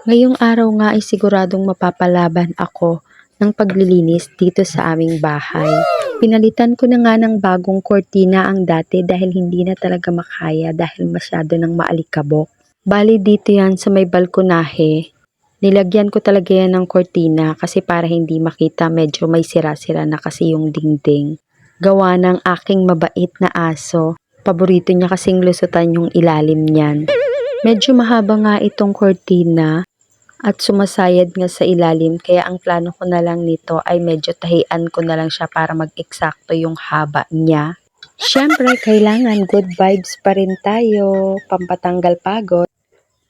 Ngayong araw nga ay siguradong mapapalaban ako ng paglilinis dito sa aming bahay. Pinalitan ko na nga ng bagong kortina ang dati dahil hindi na talaga makaya dahil masyado ng maalikabok. Bali dito yan sa may balkonahe. Nilagyan ko talaga yan ng kortina kasi para hindi makita medyo may sira-sira na kasi yung dingding. Gawa ng aking mabait na aso. Paborito niya kasing lusutan yung ilalim niyan. Medyo mahaba nga itong kortina at sumasayad nga sa ilalim kaya ang plano ko na lang nito ay medyo tahian ko na lang siya para mag-eksakto yung haba niya. Siyempre, kailangan good vibes pa rin tayo, pampatanggal pagod.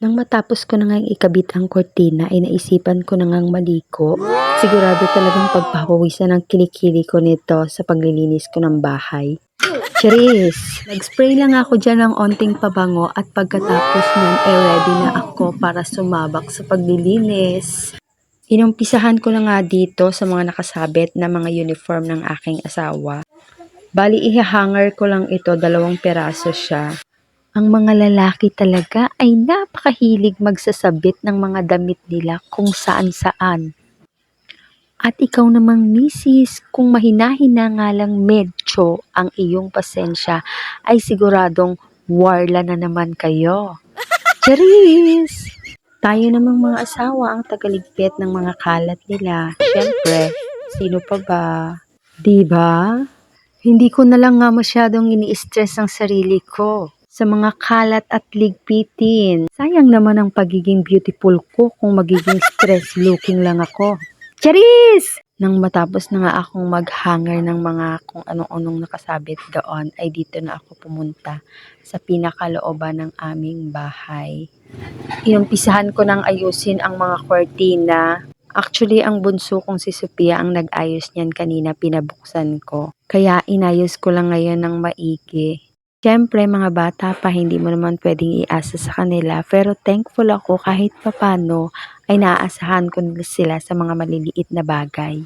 Nang matapos ko na nga ikabit ang kortina ay naisipan ko na ngang maliko. Sigurado talagang pagpapawisan ang kilikili ko nito sa paglilinis ko ng bahay. Charis! Nag-spray lang ako dyan ng onting pabango at pagkatapos nyan ay ready na ako para sumabak sa paglilinis. Inumpisahan ko na nga dito sa mga nakasabit na mga uniform ng aking asawa. Bali ihahanger ko lang ito, 2 peraso siya. Ang mga lalaki talaga ay napakahilig magsasabit ng mga damit nila kung saan-saan. At ikaw namang misis, kung mahina-hina nga lang medyo ang iyong pasensya, ay siguradong warla na naman kayo. Charis! Tayo namang mga asawa ang tagaligpit ng mga kalat nila. Siyempre, sino pa ba? Diba? Hindi ko na lang nga masyadong ini-stress ang sarili ko sa mga kalat at ligpitin. Sayang naman ang pagiging beautiful ko kung magiging stress looking lang ako. Charis! Nang matapos na nga akong mag-hanger ng mga kung anong-anong nakasabit doon, ay dito na ako pumunta sa pinakalooban ng aming bahay. Inumpisahan ko nang ayusin ang mga kortina. Actually, ang bunso kong si Sophia ang nag-ayos niyan kanina, pinabuksan ko. Kaya inayos ko lang ngayon ng maigi. Siyempre, mga bata pa, hindi mo naman pwedeng iasa sa kanila. Pero thankful ako kahit papano ay naaasahan ko nila sila sa mga maliliit na bagay.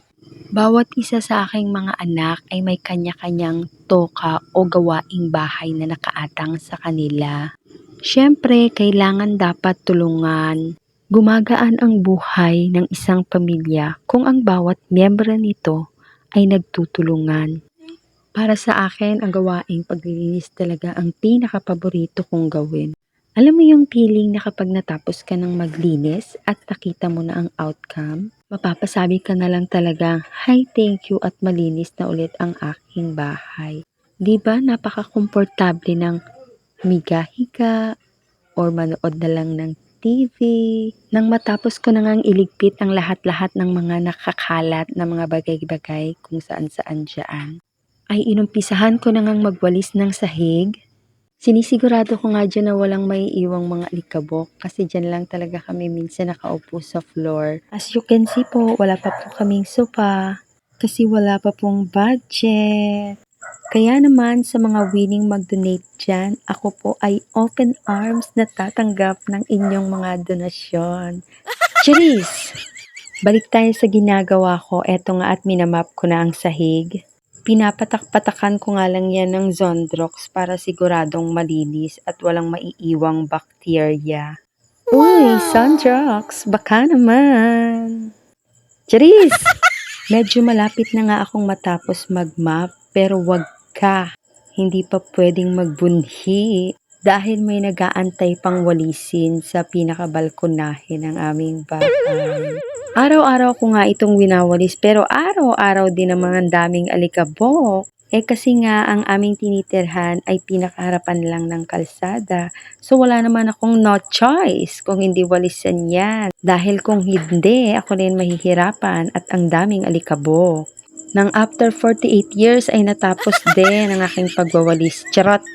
Bawat isa sa aking mga anak ay may kanya-kanyang toka o gawaing bahay na nakaatang sa kanila. Siyempre, kailangan dapat tulungan. Gumagaan ang buhay ng isang pamilya kung ang bawat miyembro nito ay nagtutulungan. Para sa akin, ang gawaing paglilinis talaga ang pinakapaborito kong gawin. Alam mo yung feeling na kapag natapos ka ng maglinis at nakita mo na ang outcome, mapapasabi ka na lang talaga, "Hi, thank you at malinis na ulit ang aking bahay." 'Di ba napaka-komportable ng higa-higa or manood na lang ng TV. Nang matapos ko na ngang iligpit ang lahat-lahat ng mga nakakalat na mga bagay-bagay kung saan-saan dyan, ay inumpisahan ko na ngang magwalis ng sahig. Sinisigurado ko nga dyan na walang maiiwang mga alikabok kasi dyan lang talaga kami minsan nakaupo sa floor. As you can see po, wala pa po kaming sopa kasi wala pa pong budget. Kaya naman sa mga willing mag-donate dyan, ako po ay open arms na tatanggap ng inyong mga donasyon. Charis! Balik tayo sa ginagawa ko. Eto nga at minamap ko na ang sahig. Pinapatak-patakan ko nga lang yan ng Zondrox para siguradong malinis at walang maiiwang bakterya. Uy, Zondrox, baka naman. Charis! Medyo malapit na nga akong matapos mag-map pero wag ka. Hindi pa pwedeng magbunhi dahil may nag-aantay pang walisin sa pinakabalkonahe ng aming bahay. Araw-araw ko nga itong winawalis pero araw-araw din naman ang daming alikabok. Kasi nga ang aming tinitirhan ay pinakaharapan lang ng kalsada. So wala naman akong no choice kung hindi walisan yan. Dahil kung hindi, ako din mahihirapan at ang daming alikabok. Nang after 48 years ay natapos din ang aking pagwawalis. Charot!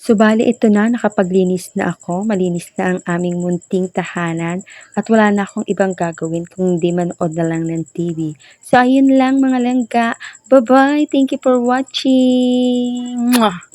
Subali ito na, nakapaglinis na ako, malinis na ang aming munting tahanan at wala na akong ibang gagawin kung hindi manood na lang ng TV. So ayun lang mga langga, bye bye, thank you for watching! Mwah!